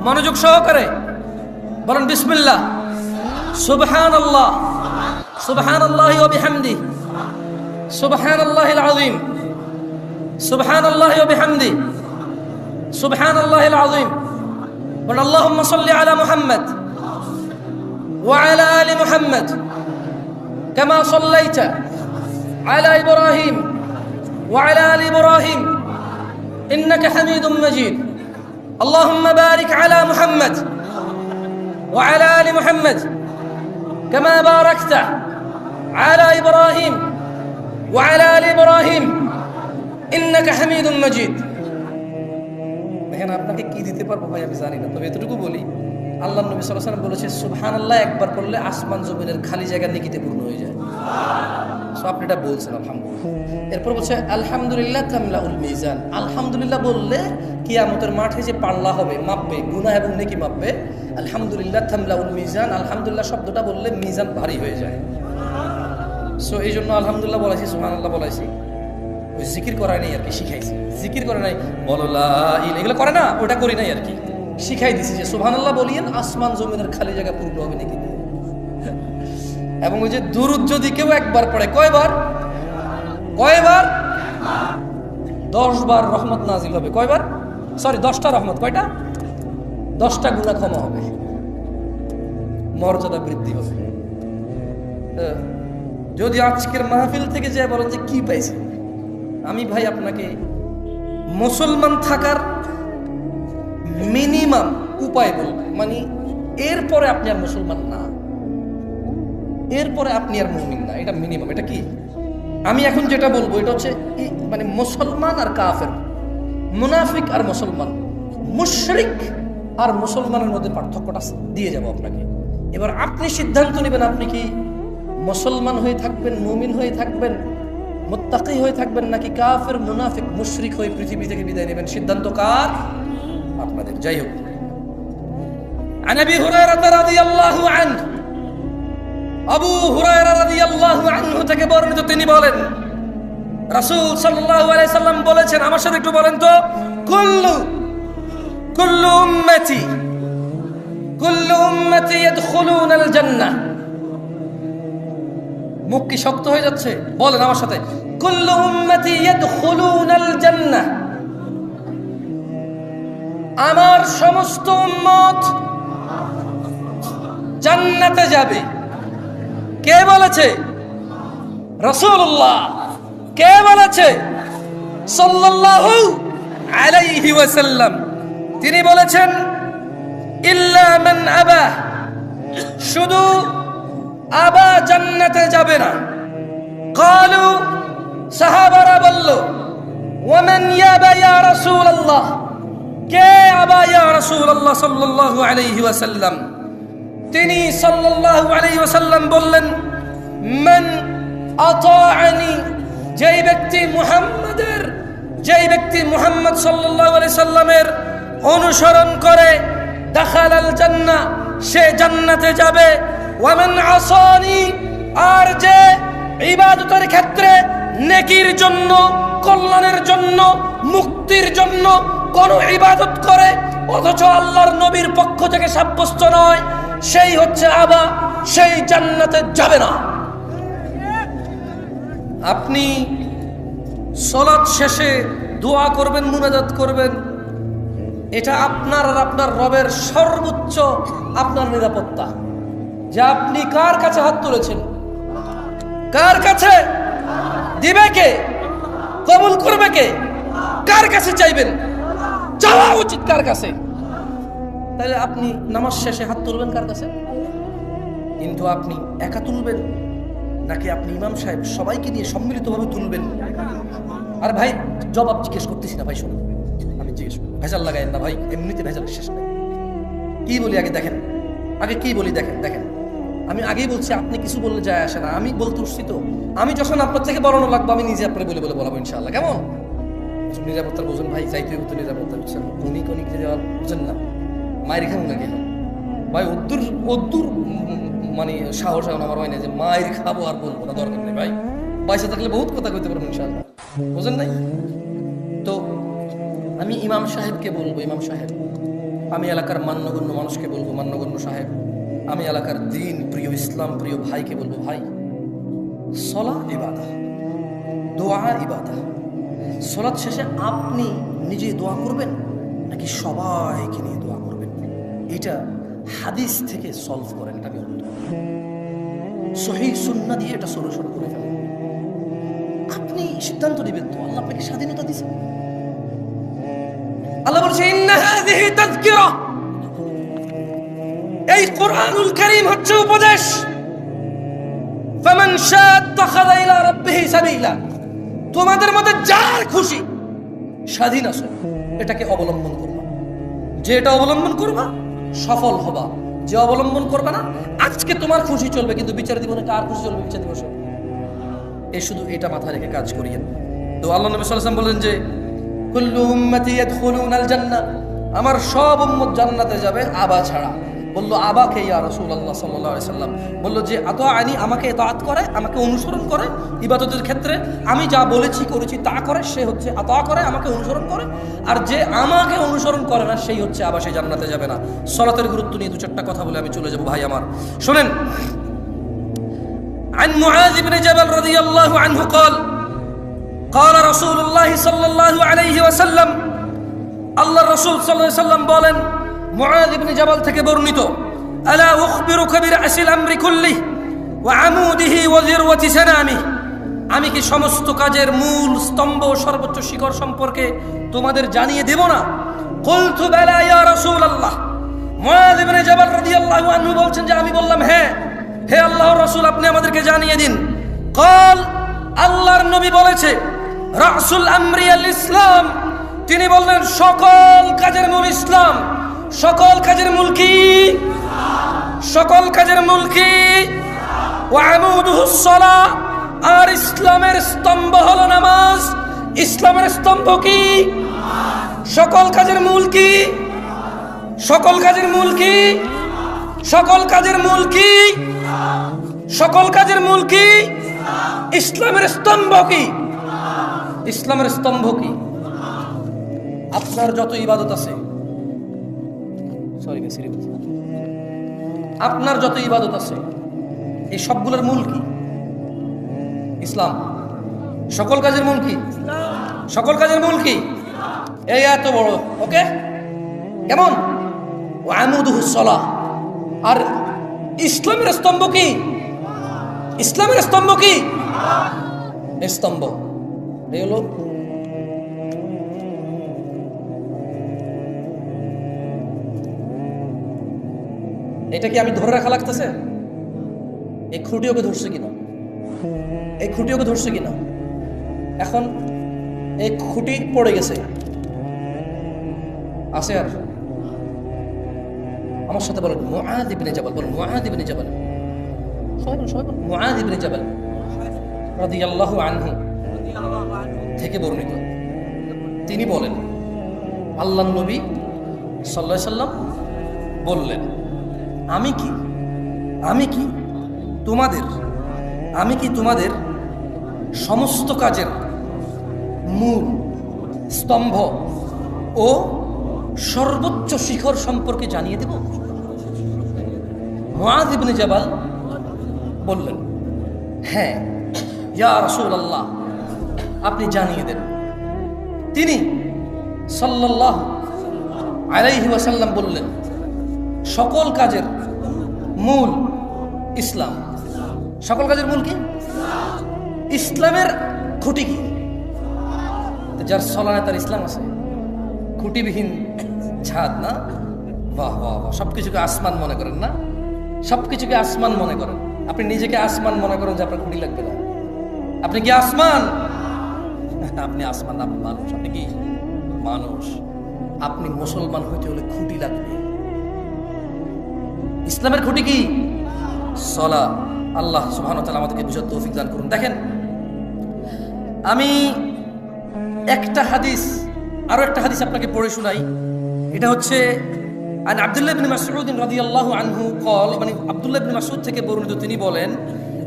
[SPEAKER 1] মনোযোগ সহকারে বলেন বিসমিল্লাহ। সুবহানাল্লাহ, সুবহানাল্লাহি ওয়া বিহামদিহি, সুবহানাল্লাহিল আযীম, সুবহানাল্লাহি ওয়া বিহামদিহি, সুবহানাল্লাহিল আযীম। বলেন আল্লাহুম্মা সাল্লি আলা মুহাম্মদ ওয়া আলা আলি মুহাম্মদ কামা সাল্লাইতা আলা ইব্রাহিম ওয়া আলা আলি ইব্রাহিম ইন্নাকা হামিদুম মাজিদ। আল্লাহুম্মা বারিক আলা মুহাম্মদ ওয়া আলা আলি মুহাম্মদ কামা বারাকতা আলা ইব্রাহিম ওয়া আলা আলি ইব্রাহিম ইন্নাকা হামিদুম মাজিদ। দেখেন আপনাকে কি দিতে পারবো ভাই আমি জানি না, তবে এতটুকু বলি, আল্লাহ নবী সাল্লাল্লাহু আলাইহি ওয়াসাল্লাম বলেছে সুবহানাল্লাহ একবার পড়লে আসমান জমিনের খালি জায়গা নেকিতে পূর্ণ হয়ে যায়। সো আপনি এটা বলছেন আলহামদুলিল্লাহ। এরপর বলছে আলহামদুলিল্লাহ তামলাউল মিজান, আলহামদুলিল্লাহ বললে কিয়ামতের মাঠে যে পাল্লা হবে, মাপবে, গুনাহ এবং নেকি মাপবে। আলহামদুলিল্লাহ তামলাউল মিজান, আলহামদুলিল্লাহ শব্দটা বললে মিজান ভারী হয়ে যায়। সো এই জন্য আলহামদুলিল্লাহ বলাইছি, সুবহানাল্লাহ বলাইছি। ওই জিকির করাই নাই আর কি, শিখাইছি। জিকির করে নাই, বলো লা ইলাহা, এগুলো করে না, ওটা করি নাই আর কি, শিখাই দিছি যে সুবহানাল্লাহ বলিয়েন, আসমান জমিনের খালি জায়গা পূর্ণ হবে নাকি। এবং ওই যে দুরূদ যদি কেউ একবার পড়ে, কয়বার? 10 বার রহমত নাজিল হবে। কয়বার? সরি, 10টা রহমত। কয়টা? 10টা গুনাহ ক্ষমা হবে, মর্যাদা বৃদ্ধি হবে। যদি আজকের মাহফিল থেকে যে বলেন যে কি পাইছে, আমি ভাই আপনাকে মুসলমান থাকার মিনিমাম উপায় বলবো, মানে এরপরে আপনি আর মুসলমান না, এরপরে আপনি আর মুমিন না, এটা মিনিমাম। এটা কি আমি এখন যেটা বলবো, এটা হচ্ছে মানে মুসলমান আর কাফের, মুনাফিক আর মুসলমান, মুশরিক আর মুসলমানের মধ্যে পার্থক্যটা দিয়ে যাব আপনাকে। এবার আপনি সিদ্ধান্ত নেবেন, আপনি কি মুসলমান হয়ে থাকবেন, মুমিন হয়ে থাকবেন, মুত্তাকি হয়ে থাকবেন, নাকি কাফের, মুনাফিক, মুশরিক হয়ে পৃথিবী থেকে বিদায় নেবেন। সিদ্ধান্ত কার? আপনাদের। যাই হোক, আন আবি হুরায়রা রাদিয়াল্লাহু আনহু, আবু হুরায়রা রাদিয়াল্লাহু আনহু থেকে বর্ণিত, তিনি বলেন রাসূল সাল্লাল্লাহু আলাইহি সাল্লাম বলেছেন, আমার সাথে একটু বলেন তো, কুল্লু উম্মতি ইয়াদখুলুনাল জান্নাহ। মুখ কি শক্ত হয়ে যাচ্ছে? বলেন আমার সাথে, কুল্লু উম্মতি ইয়াদখুলুনাল জান্নাহ, আমার সমস্ত উম্মত জান্নাতে যাবে। কে বলেছে? রাসূলুল্লাহ। কে বলেছে? সাল্লাল্লাহু আলাইহি ওয়াসাল্লাম। তিনি বলেছেন ইল্লা মান আবা, শুধু আবা জান্নাতে যাবে না। ক্বালু, সাহাবারা বলল, ওয়ামান ইয়াবা ইয়া রাসূলুল্লাহ, কে আবা ইয়া রাসূলুল্লাহ সাল্লাল্লাহু আলাইহি ওয়াসাল্লাম। তিনি সাল্লাল্লাহু আলাইহি ওয়াসাল্লাম বললেন, মান আতাআনি, যেই ব্যক্তি মুহাম্মদ সাল্লাল্লাহু আলাইহি সাল্লামের অনুসরণ করে, দাখালাল জান্নাহ, সে জান্নাতে যাবে। ওয়া মান আসানি, আর যে ইবাদতের ক্ষেত্রে নেকির জন্য, কল্যাণের জন্য, মুক্তির জন্য কোন ইবাদত করে অথচ আল্লাহর নবীর পক্ষ থেকে সাব্যস্ত নয়, সেই হচ্ছে আবা, সেই জান্নাতে যাবে না। আপনি সালাত শেষে দোয়া করবেন, মুনাজাত করবেন, এটা আপনার আর আপনার রবের সর্বোচ্চ আপনার নিরাপত্তা। যে আপনি কার কাছে হাত তুলেছেন, কার কাছে দিবে কে, কবুল করবে কে, কার কাছে চাইবেন, চাওয়া উচিত কার কাছে। তাহলে আপনি নামাজ শেষে হাত তুলবেন কার কাছে? কিন্তু আপনি একা তুলবেন নাকি আপনি ইমাম সাহেব সবাইকে নিয়ে সম্মিলিতভাবে তুলবেন? আর ভাই জবাব জিজ্ঞেস করতেছি না ভাই, শোনেন আমি জিজ্ঞেস করি, ভেজাল লাগাইন না ভাই, এমনিতে ভেজাল শেষ নাই। কি বলি আগে দেখেন, আগে কি বলি দেখেন। আমি আগেই বলছি, আপনি কিছু বললে যায় আসে না, আমি বলতে উঠছি তো। আমি যখন আপনার থেকে বলানো লাগবো আমি নিজে আপনার বলে বলাবো ইনশাআল্লাহ। কেমন নিরাপত্তার বোঝেন ভাই, চাইতে তো নিরাপত্তা বুঝছেন, উনি কোনি দেওয়ার বুঝেন না, মায়ের খাবো নাকি ভাই, অদ্দুর মানে সাহস এখন আমার হয় না যে মায়ের খাবো আর বলবো না, দরকার নেই ভাই, পয়সা থাকলে বহুত কথা কইতে পারবো ইনশাআল্লাহ, বুঝেন নাই? তো আমি ইমাম সাহেবকে বলবো, ইমাম সাহেব, আমি এলাকার মান্যগণ্য মানুষকে বলবো, মান্যগণ্য সাহেব, আমি এলাকার দিন প্রিয় ইসলাম প্রিয় ভাইকে বলবো, ভাই সালাত ইবাদা, দোয়া ইবাদা। সালাত শেষে আপনি নিজে দোয়া করবেন নাকি সবাইকে নিয়ে দোয়া করবেন? এটা হাদিস থেকে সলভ করেন, এটা আমি সহিহ সুন্নাহ দিয়ে এটা সলিউশন করে ফেলেন। আপনি সিদ্ধান্ত নেবেন তো, আল্লাহ আপনাকে স্বাধীনতা দিয়েছে। আল্লাহ বলছে ইন্না হাযিহি তাযকিরা, এই কুরআনুল কারীম হচ্ছে উপদেশ। ফামান শাআ আত্তাখাযা ইলা রাব্বিহি সাবিলা, তোমাদের মধ্যে যার খুশি স্বাধীন আছে, এটাকে অবলম্বন করবা। যে এটা অবলম্বন করবা সফল হবা, যে অবলম্বন করবে না, আজকে তোমার খুশি চলবে কিন্তু বিচার জীবনে কার খুশি চলবে বিচার দিবসে। এই শুধু এটা মাথায় রেখে কাজ করিয়েন। তো আল্লাহ নবী সাল্লাল্লাহু আলাইহি ওয়াসাল্লাম বলেন যে কুল্লু উম্মতি ইয়াদখুলুনাল জান্নাহ, আমার সব উম্মত জান্নাতে যাবে আবা ছাড়া। বলল আবাকে ইয়া রাসূলুল্লাহ সাল্লাল্লাহু আলাইহি ওয়াসাল্লাম, বলল যে আতাআনি, আমাকে ইতাআত করে, আমাকে অনুসরণ করে ইবাদতের ক্ষেত্রে, আমি যা বলেছি করেছি তা করে, সে হচ্ছে আতা করে, আমাকে অনুসরণ করে। আর যে আমাকে অনুসরণ করে না সেই হচ্ছে আবা, সে জান্নাতে যাবে না। সালাতের গুরুত্ব নিয়ে দু চারটা কথা বলে আমি চলে যাব ভাই আমার, শুনেন। عن معاذ بن جبل رضي الله عنه قال قال رسول الله صلى الله عليه وسلم, আল্লাহ রাসূল সাল্লাল্লাহু আলাইহি ওয়াসাল্লাম বলেন, মুআয ইবনে জাবাল থেকে বর্ণিত, আলা উখবিরুকা বিরাসিল আমরি কুল্লিহি ওয়া আমুদিহি ওয়া যিরওয়াতি সানামিহি, আমি কি সমস্ত কাজের মূল স্তম্ভ সর্বোচ্চ শিখর সম্পর্কে তোমাদের জানিয়ে দেব না? কুলতু বালা ইয়া রাসূলুল্লাহ, মুআয ইবনে জাবাল রাদিয়াল্লাহু আনহু বলছেন যে আমি বললাম হ্যাঁ, হে আল্লাহর রাসূল আপনি আমাদেরকে জানিয়ে দিন। قال, আল্লাহর নবী বলেছে রাসুল আমরি আল ইসলাম, তিনি বললেন সকল কাজের মূল ইসলাম। সকল কাজের মূল কি? সকল কাজের মূল কি? ওয়া আমুদুহুস সালাহ, আর ইসলামের স্তম্ভ হলো নামাজ। ইসলামের স্তম্ভ কি? সকল কাজের মূল কি? সকল কাজের মূল কি? সকল কাজের মূল কি? সকল কাজের মূল কি? ইসলামের স্তম্ভ কি? ইসলামের স্তম্ভ কি? আপনার যত ইবাদত আছে, আপনার যত ইবাদত আছে এই সবগুলোর মূল কি? ইসলাম। সকল কাজের মূল কি? সকল কাজের মূল কি? এই এত বড়, ওকে কেমন? ওয়া আমুদুহুস সালাহ, আর ইসলামের স্তম্ভ কি? ইসলামের স্তম্ভ কি? স্তম্ভ এই হলো এটা কি আমি ধরে রাখা লাগতেছে? এই খুঁটি ওকে ধরছে কিনা? এই খুঁটি ওকে ধরছে কিনা? এখন এই খুঁটি পড়ে গেছে, আছে আর? আমার সাথে বলেন মুআয ইবনে জাবাল, বলেন মুআয ইবনে জাবাল, মুআয ইবনে জাবাল রাদিয়াল্লাহু আনহু থেকে বর্ণিত, তিনি বলেন আল্লাহর নবী সাল্লাল্লাহু আলাইহি সাল্লাম বললেন, আমি কি তোমাদের আমি কি তোমাদের সমস্ত কাজের মূল স্তম্ভ ও সর্বোচ্চ শিখর সম্পর্কে জানিয়ে দেব? মুআয ইবনে জাবাল বললেন, হ্যাঁ ইয়া রাসূলুল্লাহ, আপনি জানিয়ে দেন। তিনি সাল্লাল্লাহু আলাইহি ওয়াসাল্লাম বললেন, সকল কাজের মূল ইসলাম। সকল কাজের মূল কি? ইসলামের খুঁটি কি? যার সলানে তার ইসলাম আছে, খুঁটিবিহীন ছাদ না? বাহ বাহ বাহ, সবকিছুকে আসমান মনে করেন না? সবকিছুকে আসমান মনে করেন। আপনি নিজেকে আসমান মনে করেন যে আপনার খুঁটি লাগবে না। আপনি কি আসমান? আপনি আসমান না, আপনি মানুষ। আপনি কি মানুষ? আপনি মুসলমান হইতে হলে খুঁটি লাগবে। ইসলামের খুঁটি কি? সলা। আল্লাহ সুবহানাহু ওয়া তাআলা আমাদেরকে বুঝার তৌফিক দান করুন। দেখেন, আমি একটা হাদিস, আরো একটা হাদিস আপনাকে পড়ে শোনাই। এটা হচ্ছে আন আব্দুল্লাহ ইবনে মাসউদ রাদিয়াল্লাহু আনহু قال, মানে আব্দুল্লাহ ইবনে মাসউদ থেকে বর্ণিত, তিনি বলেন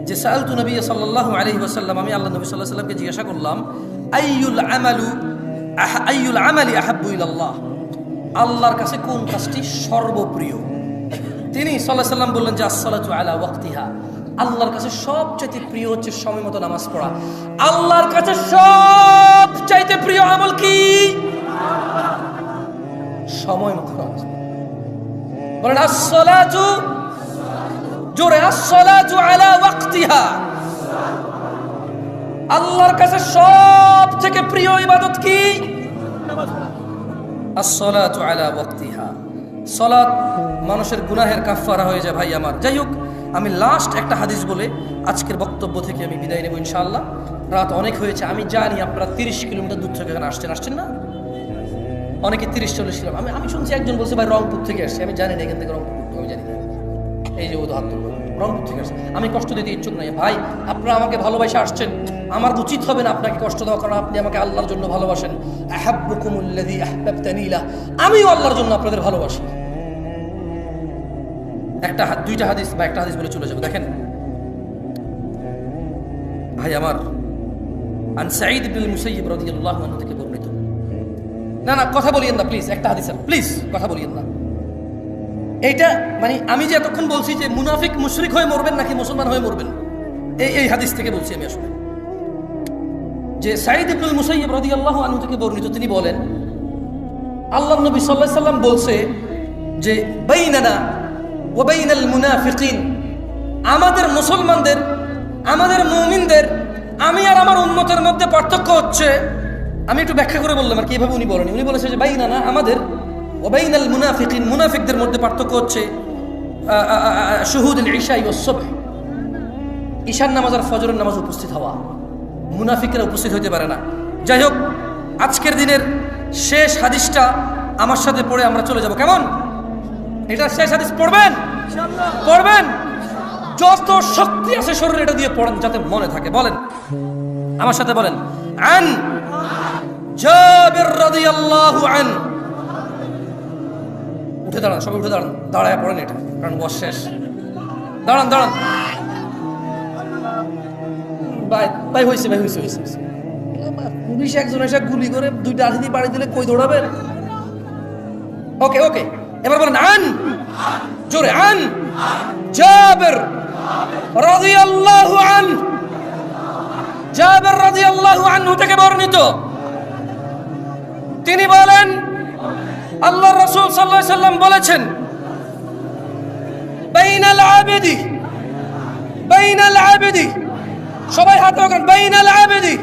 [SPEAKER 1] যে সাআলতু নবী সাল্লাল্লাহু আলাইহি ওয়াসাল্লাম, আমি আল্লাহ নবী সাল্লাল্লাহু আলাইহি ওয়াসাল্লামকে জিজ্ঞাসা করলাম, আইয়ুল আমালি আহাব্বু ইলাল্লাহ, আল্লাহর কাছে কোন কাজটি সর্বপ্রিয়? তিনি সাল্লাল্লাহু আলাইহি ওয়াসাল্লাম বললেন যে as-সালাতু আলা ওয়াক্তিহা, আল্লাহর কাছে সবচাইতে প্রিয় হচ্ছে সময় মতো নামাজ পড়া। আল্লাহর কাছে সবচাইতে প্রিয় আমল কি? সময় মতো নামাজ পড়া। বলেন as-সালাতু, জোরে, as-সালাতু আলা ওয়াক্তিহা। আল্লাহর কাছে সব থেকে প্রিয় ইবাদত কি? as-সালাতু আলা ওয়াক্তিহা। সালাত মানুষের গুনাহের কাফফারা হয়ে যায় ভাই আমার। যাই হোক, আমি লাস্ট একটা হাদিস বলে আজকের বক্তব্য থেকে আমি বিদায় নেব ইনশাআল্লাহ। রাত অনেক হয়েছে, আমি জানি আপনারা 30 কিলোমিটার দূর থেকে এখানে আসছেন না? অনেকে 30-40 কিলো। আমি শুনছি একজন বলছে ভাই রংপুর থেকে আসছে। আমি জানি না এখান থেকে রংপুর, আমি জানি না। এই যে ওদের হাত ধরবো, রংপুর থেকে আসছে। আমি কষ্ট দিতে ইচ্ছুক নাই ভাই। আপনারা আমাকে ভালোবাসে আসছেন, আমার উচিত হবে না আপনাকে কষ্ট দেওয়া, কারণ আপনি আমাকে আল্লাহর জন্য ভালোবাসেন। আহাব্বুকুমুল্লাযী আহবাবতানি লাহ, আমিও আল্লাহর জন্য আপনাদের ভালোবাসি। দুইটা হাদিস বা একটা হাদিস বলে চলে যাবো। দেখেন ভাই আমার, আন সাঈদ ইবনে মুসাইয়্যিব রাদিয়াল্লাহু আনহু থেকে বর্ণিত। না কথা বলিয়েন না প্লিজ, একটা হাদিস প্লিজ, কথা বলিয়েন না। এইটা মানে আমি যে এতক্ষণ বলছি যে মুনাফিক মুশরিক হয়ে মরবেন নাকি মুসলমান হয়ে মরবেন, এই হাদিস থেকে বলছি আমি আসলে। যে সাঈদ ইবনে মুসাইয়্যিব রাদিয়াল্লাহু আনহু থেকে বর্ণিত, তিনি বলেন আল্লাহর নবী সাল্লাল্লাহু আলাইহি ওয়াসাল্লাম বলছে যে বাইনানা ওয়া বাইনাল মুনাফিকিন, আমাদের মুসলমানদের, আমাদের মুমিনদের, আমি আর আমার উম্মতের মধ্যে পার্থক্য হচ্ছে, আমি একটু ব্যাখ্যা করে বললাম আর কি, এভাবে উনি বলেন। উনি বলেছে যে বাইনানা, আমাদের, ওয়া বাইনাল মুনাফিকিন, মুনাফিকদের মধ্যে পার্থক্য হচ্ছে শুহুদুল ইশা ওয়াস সুবহ, ঈশার নামাজ আর ফজরের নামাজ উপস্থিত হওয়া। মুনাফিকরা উপস্থিত হতে পারে না। যাই হোক, আজকের দিনের শেষ হাদিসটা আমার সাথে পড়ে আমরা চলে যাব, কেমন? এটা শেষ হাদিস, পড়বেন? পড়বেন, যত শক্তি আছে শরীরে এটা দিয়ে পড়েন যাতে মনে থাকে। বলেন আমার সাথে, বলেন আন জাবির রাদিয়াল্লাহু আন। উঠে দাঁড়ান, সবাই উঠে দাঁড়ান, দাঁড়ায় পড়েন এটা, কারণ বস শেষ। দাঁড়ান ভাই হয়েছে। পুলিশ একজন এসে গুলি করে 2টা লাঠি দিয়ে বাড়ি দিলে কই দৌড়াবেন? ওকে, এবার বলেন আন, জোরে, আন জাবির রাদিয়াল্লাহু আন। জাবির রাদিয়াল্লাহু আনহু থেকে বর্ণিত, তিনি বলেন আল্লাহর রাসূল সাল্লাল্লাহু আলাইহি ওয়াসাল্লাম বলেছেন, বাইনাল আবিদি, সবাই হাত রাখেন, বাইনাল আবিদি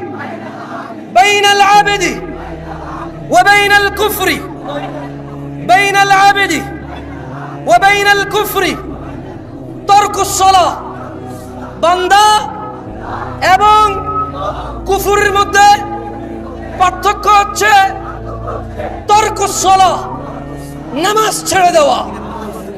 [SPEAKER 1] ওয়া বাইনাল কুফরি, বাইনাল আবিদি ওয়া বাইনাল কুফরি তারকুস সালাহ, বান্দা এবং কুফরের মধ্যে পার্থক্য হচ্ছে তারকুস সালাহ, নামাজ ছেড়ে দেওয়া।